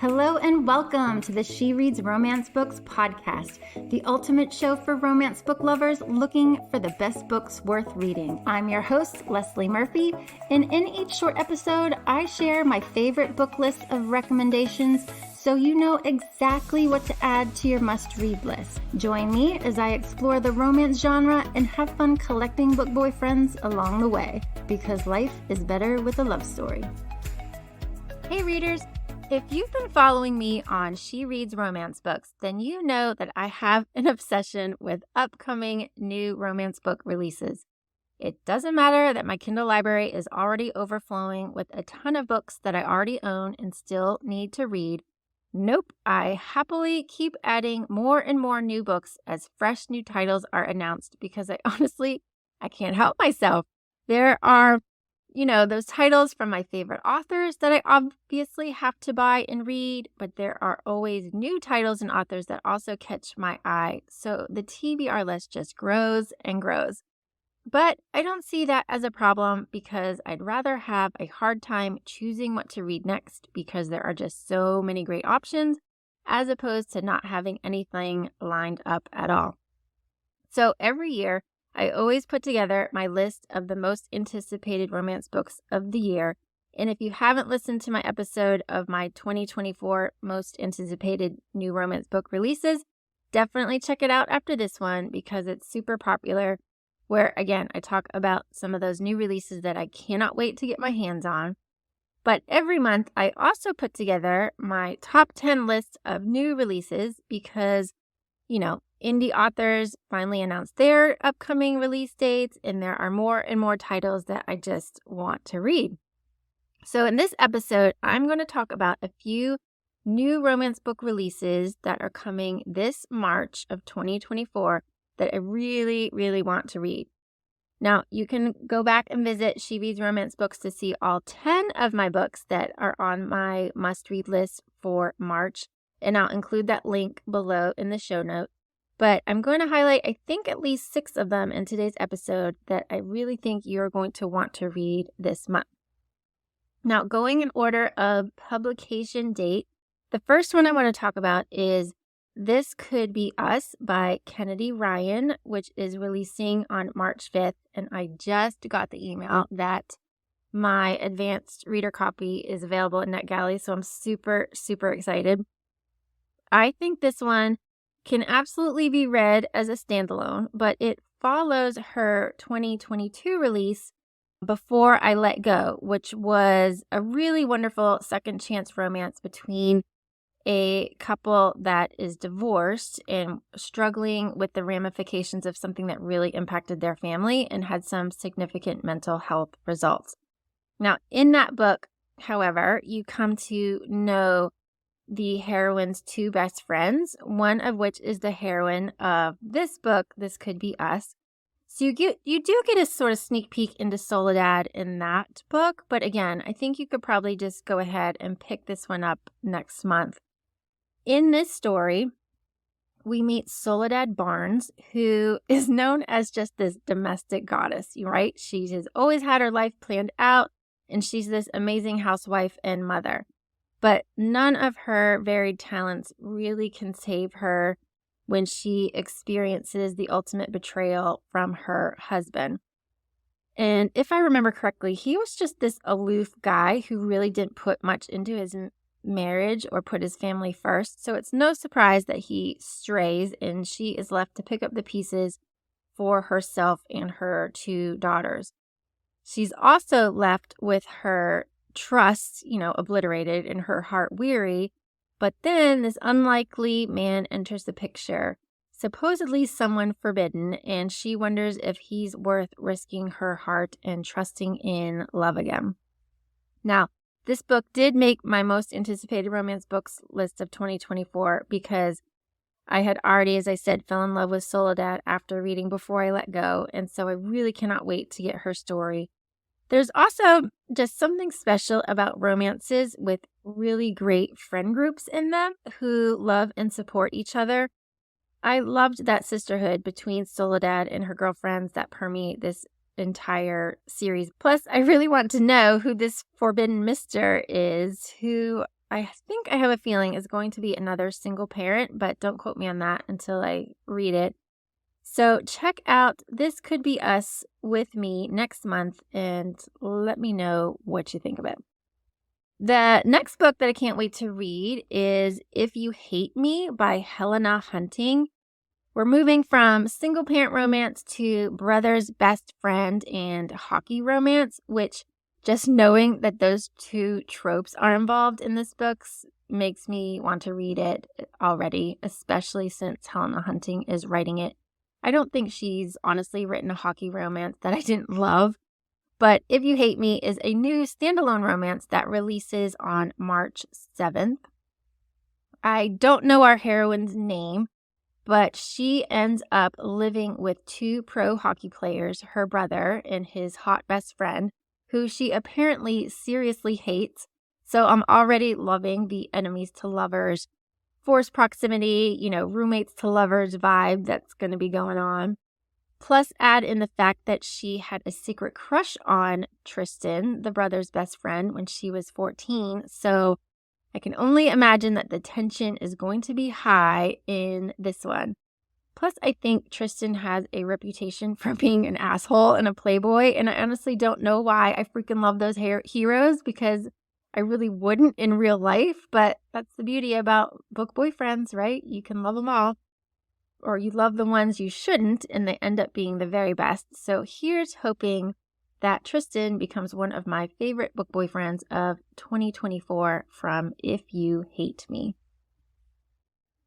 Hello and welcome to the She Reads Romance Books podcast, the ultimate show for romance book lovers looking for the best books worth reading. I'm your host, Leslie Murphy, and in each short episode, I share my favorite book list of recommendations so you know exactly what to add to your must-read list. Join me as I explore the romance genre and have fun collecting book boyfriends along the way, because life is better with a love story. Hey readers! If you've been following me on She Reads Romance Books, then you know that I have an obsession with upcoming new romance book releases. It doesn't matter that my Kindle library is already overflowing with a ton of books that I already own and still need to read. Nope, I happily keep adding more and more new books as fresh new titles are announced because I can't help myself. There are those titles from my favorite authors that I obviously have to buy and read, but there are always new titles and authors that also catch my eye. So the TBR list just grows and grows. But I don't see that as a problem because I'd rather have a hard time choosing what to read next because there are just so many great options as opposed to not having anything lined up at all. So every year, I always put together my list of the most anticipated romance books of the year. And if you haven't listened to my episode of my 2024 most anticipated new romance book releases, definitely check it out after this one because it's super popular, where again, I talk about some of those new releases that I cannot wait to get my hands on. But every month, I also put together my top 10 list of new releases because, indie authors finally announced their upcoming release dates, and there are more and more titles that I just want to read. So in this episode, I'm going to talk about a few new romance book releases that are coming this March of 2024 that I really, really want to read. Now, you can go back and visit She Reads Romance Books to see all 10 of my books that are on my must-read list for March, and I'll include that link below in the show notes. But I'm going to highlight, I think, at least 6 of them in today's episode that I really think you're going to want to read this month. Now, going in order of publication date, the first one I want to talk about is This Could Be Us by Kennedy Ryan, which is releasing on March 5th. And I just got the email that my advanced reader copy is available at NetGalley, so I'm super, super excited. I think this one can absolutely be read as a standalone, but it follows her 2022 release, Before I Let Go, which was a really wonderful second chance romance between a couple that is divorced and struggling with the ramifications of something that really impacted their family and had some significant mental health results. Now, in that book, however, you come to know the heroine's 2 best friends, one of which is the heroine of this book, This Could Be Us. So you do get a sort of sneak peek into Soledad in that book, but again, I think you could probably just go ahead and pick this one up next month. In this story, we meet Soledad Barnes, who is known as just this domestic goddess, right? She has always had her life planned out, and she's this amazing housewife and mother. But none of her varied talents really can save her when she experiences the ultimate betrayal from her husband. And if I remember correctly, he was just this aloof guy who really didn't put much into his marriage or put his family first. So it's no surprise that he strays and she is left to pick up the pieces for herself and her 2 daughters. She's also left with her trust, obliterated and her heart weary. But then this unlikely man enters the picture, supposedly someone forbidden, and she wonders if he's worth risking her heart and trusting in love again. Now, this book did make my most anticipated romance books list of 2024 because I had already, as I said, fell in love with Soledad after reading Before I Let Go, and so I really cannot wait to get her story. There's also just something special about romances with really great friend groups in them who love and support each other. I loved that sisterhood between Soledad and her girlfriends that permeate this entire series. Plus, I really want to know who this forbidden mister is, who I think I have a feeling is going to be another single parent, but don't quote me on that until I read it. So check out This Could Be Us with me next month and let me know what you think of it. The next book that I can't wait to read is If You Hate Me by Helena Hunting. We're moving from single parent romance to brother's best friend and hockey romance, which just knowing that those two tropes are involved in this book makes me want to read it already, especially since Helena Hunting is writing it. I don't think she's honestly written a hockey romance that I didn't love, but If You Hate Me is a new standalone romance that releases on March 7th. I don't know our heroine's name, but she ends up living with two pro hockey players, her brother and his hot best friend, who she apparently seriously hates. So I'm already loving the enemies to lovers, forced proximity, roommates to lovers vibe that's going to be going on. Plus add in the fact that she had a secret crush on Tristan, the brother's best friend, when she was 14. So I can only imagine that the tension is going to be high in this one. Plus, I think Tristan has a reputation for being an asshole and a playboy, and I honestly don't know why I freaking love those heroes, because I really wouldn't in real life, but that's the beauty about book boyfriends, right? You can love them all, or you love the ones you shouldn't, and they end up being the very best. So here's hoping that Tristan becomes one of my favorite book boyfriends of 2024 from If You Hate Me.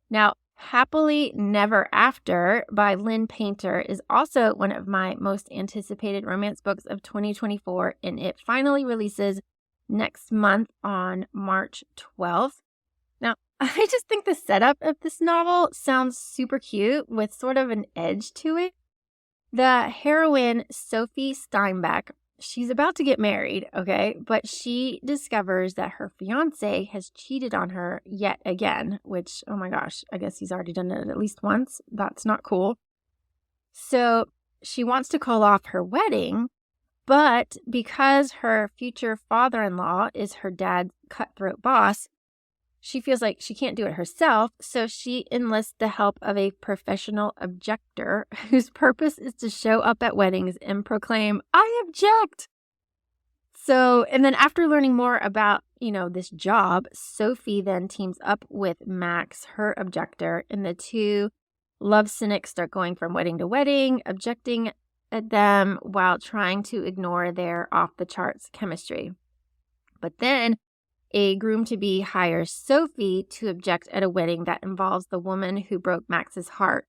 Now, Happily Never After by Lynn Painter is also one of my most anticipated romance books of 2024, and it finally releases next month on March 12th. Now, I just think the setup of this novel sounds super cute with sort of an edge to it. The heroine, Sophie Steinbeck, she's about to get married, okay? But she discovers that her fiance has cheated on her yet again, which, oh my gosh, I guess he's already done it at least once. That's not cool. So she wants to call off her wedding, but because her future father-in-law is her dad's cutthroat boss, she feels like she can't do it herself, so she enlists the help of a professional objector whose purpose is to show up at weddings and proclaim, "I object!" So, and then after learning more about, this job, Sophie then teams up with Max, her objector, and the two love cynics start going from wedding to wedding, objecting at them while trying to ignore their off-the-charts chemistry. But then a groom-to-be hires Sophie to object at a wedding that involves the woman who broke Max's heart.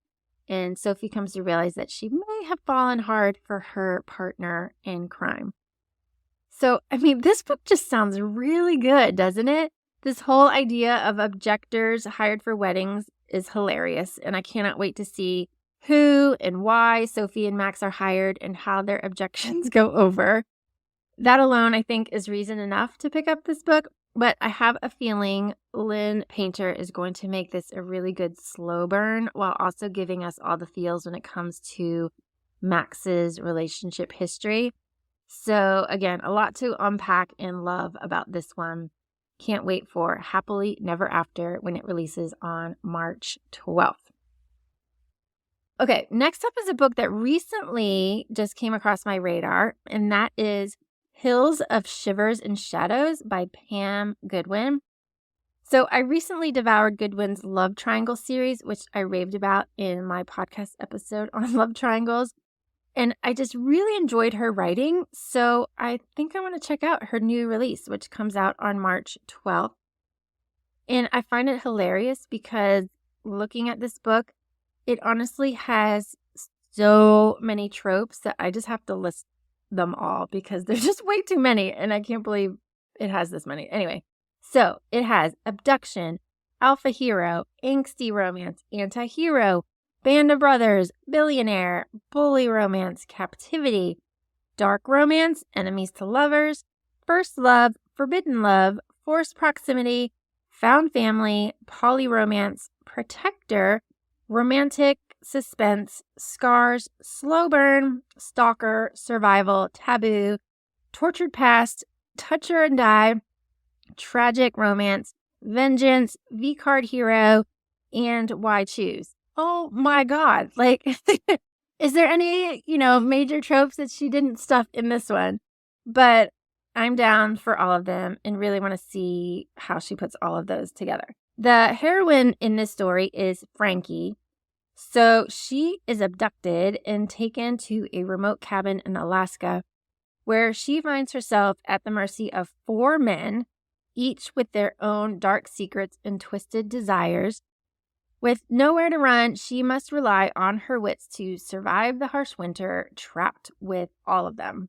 And Sophie comes to realize that she may have fallen hard for her partner in crime. So, this book just sounds really good, doesn't it? This whole idea of objectors hired for weddings is hilarious, and I cannot wait to see who and why Sophie and Max are hired and how their objections go over. That alone, I think, is reason enough to pick up this book. But I have a feeling Lynn Painter is going to make this a really good slow burn while also giving us all the feels when it comes to Max's relationship history. So again, a lot to unpack and love about this one. Can't wait for Happily Never After when it releases on March 12th. Okay, next up is a book that recently just came across my radar, and that is Hills of Shivers and Shadows by Pam Goodwin. So I recently devoured Goodwin's Love Triangle series, which I raved about in my podcast episode on love triangles. And I just really enjoyed her writing. So I think I want to check out her new release, which comes out on March 12th. And I find it hilarious because looking at this book, it honestly has so many tropes that I just have to list them all because there's just way too many, and I can't believe it has this many. Anyway, so it has abduction, alpha hero, angsty romance, anti-hero, band of brothers, billionaire, bully romance, captivity, dark romance, enemies to lovers, first love, forbidden love, forced proximity, found family, polyromance, protector, romantic, suspense, scars, slow burn, stalker, survival, taboo, tortured past, touch her and die, tragic romance, vengeance, V-card hero, and why choose? Oh my God. Like, is there any, major tropes that she didn't stuff in this one? But I'm down for all of them and really want to see how she puts all of those together. The heroine in this story is Frankie. So she is abducted and taken to a remote cabin in Alaska where she finds herself at the mercy of 4 men, each with their own dark secrets and twisted desires. With nowhere to run, she must rely on her wits to survive the harsh winter, trapped with all of them.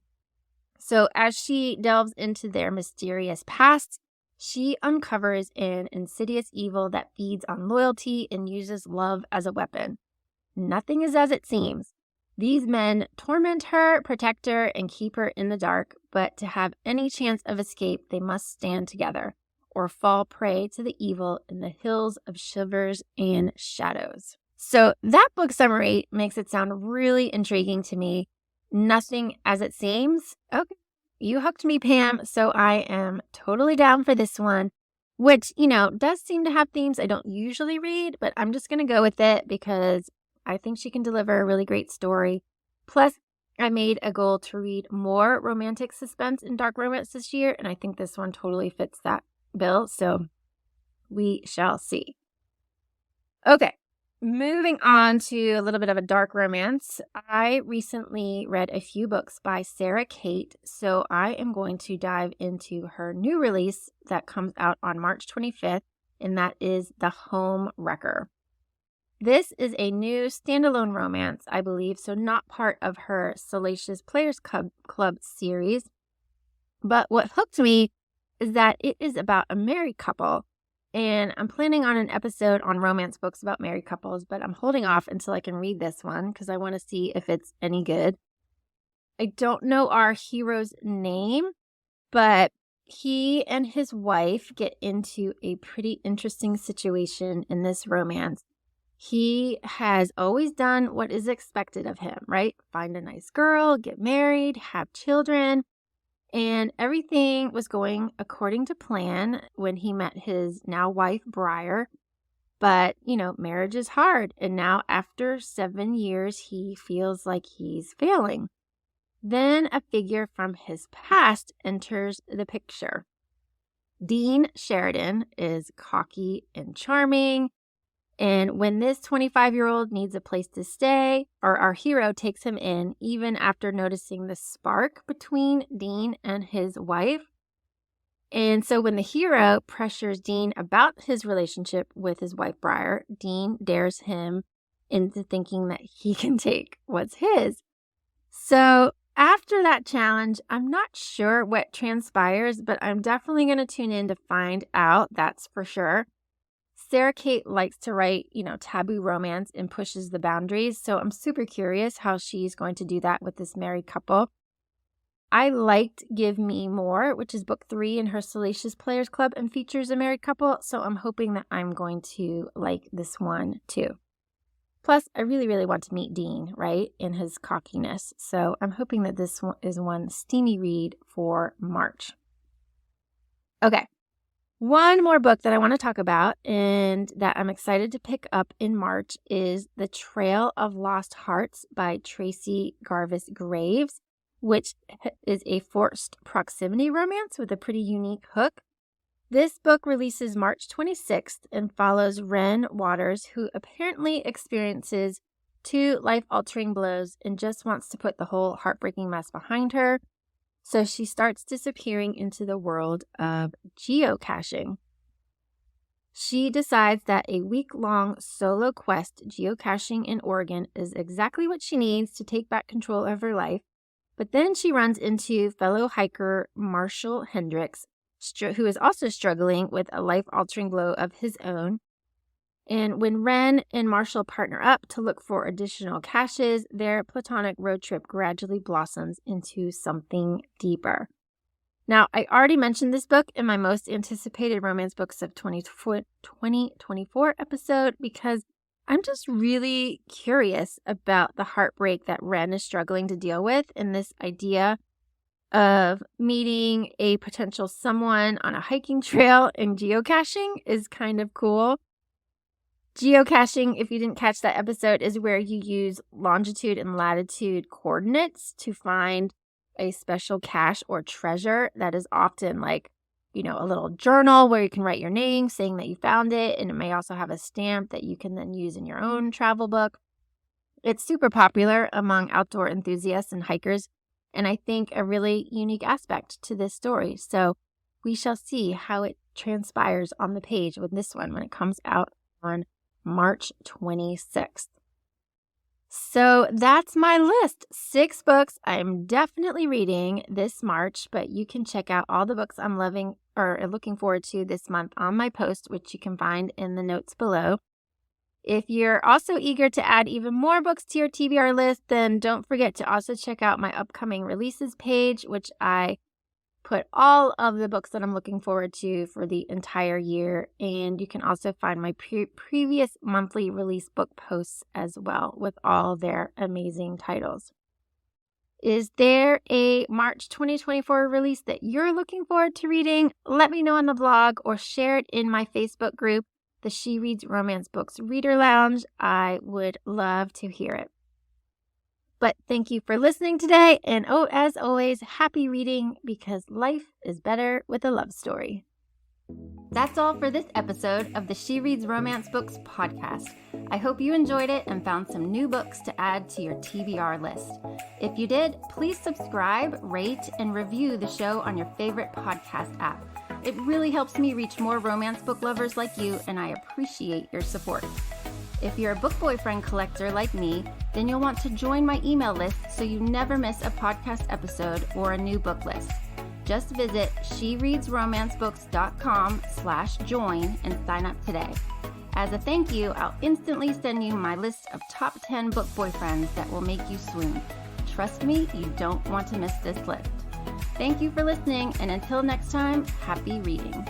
So as she delves into their mysterious past, she uncovers an insidious evil that feeds on loyalty and uses love as a weapon. Nothing is as it seems. These men torment her, protect her, and keep her in the dark, but to have any chance of escape, they must stand together or fall prey to the evil in the hills of shivers and shadows. So that book summary makes it sound really intriguing to me. Nothing as it seems. Okay, you hooked me, Pam, so I am totally down for this one, which, does seem to have themes I don't usually read, but I'm just going to go with it because I think she can deliver a really great story. Plus, I made a goal to read more romantic suspense and dark romance this year, and I think this one totally fits that bill, so we shall see. Okay, moving on to a little bit of a dark romance. I recently read a few books by Sarah Kate, so I am going to dive into her new release that comes out on March 25th, and that is The Home Wrecker. This is a new standalone romance, I believe, so not part of her Salacious Players Club series. But what hooked me is that it is about a married couple, and I'm planning on an episode on romance books about married couples, but I'm holding off until I can read this one because I want to see if it's any good. I don't know our hero's name, but he and his wife get into a pretty interesting situation in this romance. He has always done what is expected of him, right? Find a nice girl, get married, have children, and everything was going according to plan when he met his now wife, Briar. But, marriage is hard, and now after 7 years, he feels like he's failing. Then a figure from his past enters the picture. Dean Sheridan is cocky and charming. And when this 25-year-old needs a place to stay, our hero takes him in even after noticing the spark between Dean and his wife. And so when the hero pressures Dean about his relationship with his wife, Briar, Dean dares him into thinking that he can take what's his. So after that challenge, I'm not sure what transpires, but I'm definitely going to tune in to find out, that's for sure. Sarah Kate likes to write, taboo romance and pushes the boundaries. So I'm super curious how she's going to do that with this married couple. I liked Give Me More, which is book 3 in her Salacious Players Club and features a married couple. So I'm hoping that I'm going to like this one too. Plus, I really, really want to meet Dean, right, in his cockiness. So I'm hoping that this one is one steamy read for March. Okay. One more book that I want to talk about and that I'm excited to pick up in March is The Trail of Lost Hearts by Tracy Garvis Graves, which is a forced proximity romance with a pretty unique hook. This book releases March 26th and follows Wren Waters, who apparently experiences 2 life-altering blows and just wants to put the whole heartbreaking mess behind her. So she starts disappearing into the world of geocaching. She decides that a week-long solo quest geocaching in Oregon is exactly what she needs to take back control of her life. But then she runs into fellow hiker Marshall Hendricks, who is also struggling with a life-altering blow of his own. And when Wren and Marshall partner up to look for additional caches, their platonic road trip gradually blossoms into something deeper. Now, I already mentioned this book in my most anticipated romance books of 2024 episode because I'm just really curious about the heartbreak that Wren is struggling to deal with and this idea of meeting a potential someone on a hiking trail, and geocaching is kind of cool. Geocaching, if you didn't catch that episode, is where you use longitude and latitude coordinates to find a special cache or treasure that is often like, a little journal where you can write your name saying that you found it. And it may also have a stamp that you can then use in your own travel book. It's super popular among outdoor enthusiasts and hikers, and I think a really unique aspect to this story. So we shall see how it transpires on the page with this one when it comes out on March 26th. So that's my list. 6 books I'm definitely reading this March, but you can check out all the books I'm loving or looking forward to this month on my post, which you can find in the notes below. If you're also eager to add even more books to your TBR list, then don't forget to also check out my upcoming releases page, which I put all of the books that I'm looking forward to for the entire year. And you can also find my previous monthly release book posts as well with all their amazing titles. Is there a March 2024 release that you're looking forward to reading? Let me know on the blog or share it in my Facebook group, the She Reads Romance Books Reader Lounge. I would love to hear it. But thank you for listening today. And as always, happy reading, because life is better with a love story. That's all for this episode of the She Reads Romance Books podcast. I hope you enjoyed it and found some new books to add to your TBR list. If you did, please subscribe, rate, and review the show on your favorite podcast app. It really helps me reach more romance book lovers like you, and I appreciate your support. If you're a book boyfriend collector like me, then you'll want to join my email list so you never miss a podcast episode or a new book list. Just visit shereadsromancebooks.com/join and sign up today. As a thank you, I'll instantly send you my list of top 10 book boyfriends that will make you swoon. Trust me, you don't want to miss this list. Thank you for listening, and until next time, happy reading.